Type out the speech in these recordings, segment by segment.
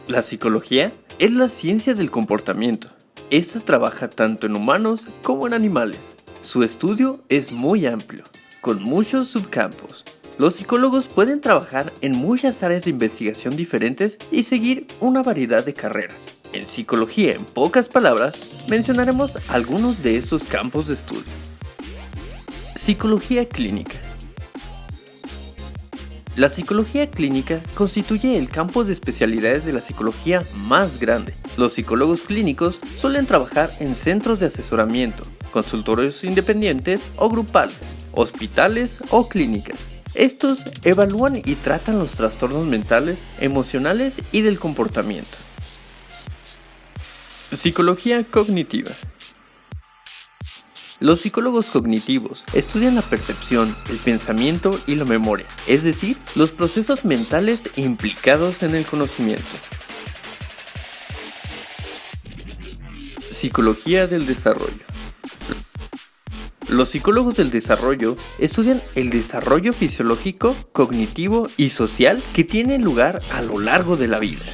La psicología es la ciencia del comportamiento. Esta trabaja tanto en humanos como en animales. Su estudio es muy amplio, con muchos subcampos. Los psicólogos pueden trabajar en muchas áreas de investigación diferentes y seguir una variedad de carreras. En psicología, en pocas palabras, mencionaremos algunos de estos campos de estudio. Psicología clínica. La psicología clínica constituye el campo de especialidades de la psicología más grande. Los psicólogos clínicos suelen trabajar en centros de asesoramiento, consultorios independientes o grupales, hospitales o clínicas. Estos evalúan y tratan los trastornos mentales, emocionales y del comportamiento. Psicología cognitiva. Los psicólogos cognitivos estudian la percepción, el pensamiento y la memoria, es decir, los procesos mentales implicados en el conocimiento. Psicología del desarrollo. Los psicólogos del desarrollo estudian el desarrollo fisiológico, cognitivo y social que tiene lugar a lo largo de la vida.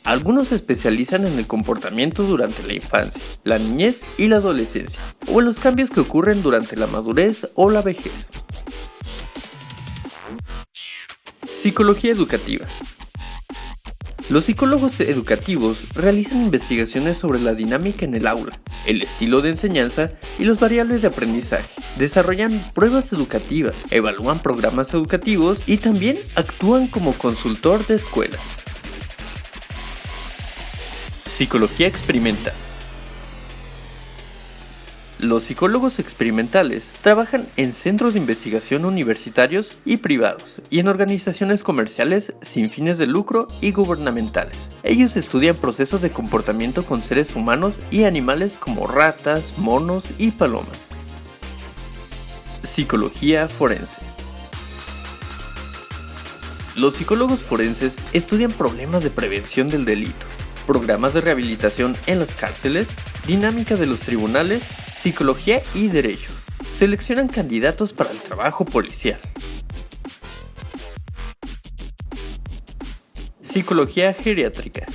Algunos se especializan en el comportamiento durante la infancia, la niñez y la adolescencia, o en los cambios que ocurren durante la madurez o la vejez. Psicología educativa. Los psicólogos educativos realizan investigaciones sobre la dinámica en el aula, el estilo de enseñanza y las variables de aprendizaje. Desarrollan pruebas educativas, evalúan programas educativos y también actúan como consultor de escuelas. Psicología experimental. Los psicólogos experimentales trabajan en centros de investigación universitarios y privados y en organizaciones comerciales sin fines de lucro y gubernamentales. Ellos estudian procesos de comportamiento con seres humanos y animales como ratas, monos y palomas. Psicología forense. Los psicólogos forenses estudian problemas de prevención del delito, programas de rehabilitación en las cárceles, dinámica de los tribunales, psicología y derecho. Seleccionan candidatos para el trabajo policial. Psicología geriátrica.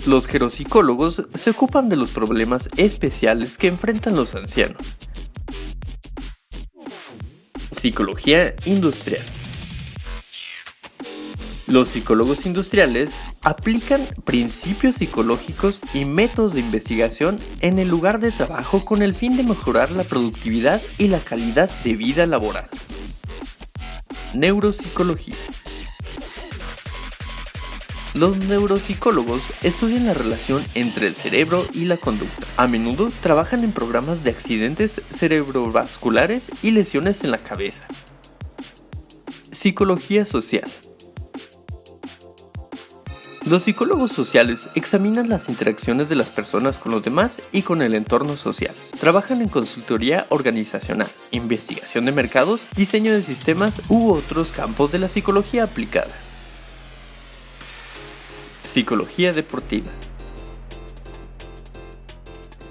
Los geropsicólogos se ocupan de los problemas especiales que enfrentan los ancianos. Psicología industrial. Los psicólogos industriales aplican principios psicológicos y métodos de investigación en el lugar de trabajo con el fin de mejorar la productividad y la calidad de vida laboral. Neuropsicología. Los neuropsicólogos estudian la relación entre el cerebro y la conducta. A menudo trabajan en programas de accidentes cerebrovasculares y lesiones en la cabeza. Psicología social. Los psicólogos sociales examinan las interacciones de las personas con los demás y con el entorno social. Trabajan en consultoría organizacional, investigación de mercados, diseño de sistemas u otros campos de la psicología aplicada. Psicología deportiva.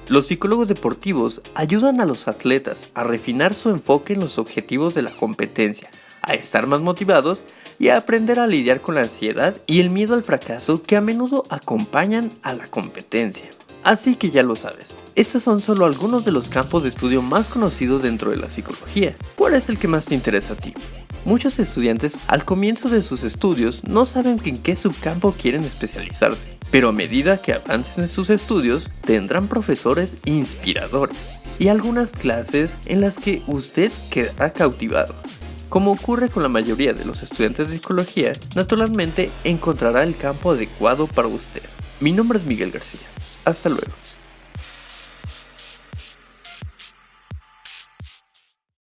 Los psicólogos deportivos ayudan a los atletas a refinar su enfoque en los objetivos de la competencia, a estar más motivados y a aprender a lidiar con la ansiedad y el miedo al fracaso que a menudo acompañan a la competencia. Así que ya lo sabes, estos son solo algunos de los campos de estudio más conocidos dentro de la psicología. ¿Cuál es el que más te interesa a ti? Muchos estudiantes al comienzo de sus estudios no saben en qué subcampo quieren especializarse, pero a medida que avancen en sus estudios tendrán profesores inspiradores y algunas clases en las que usted quedará cautivado. Como ocurre con la mayoría de los estudiantes de psicología, naturalmente encontrará el campo adecuado para usted. Mi nombre es Miguel García. Hasta luego.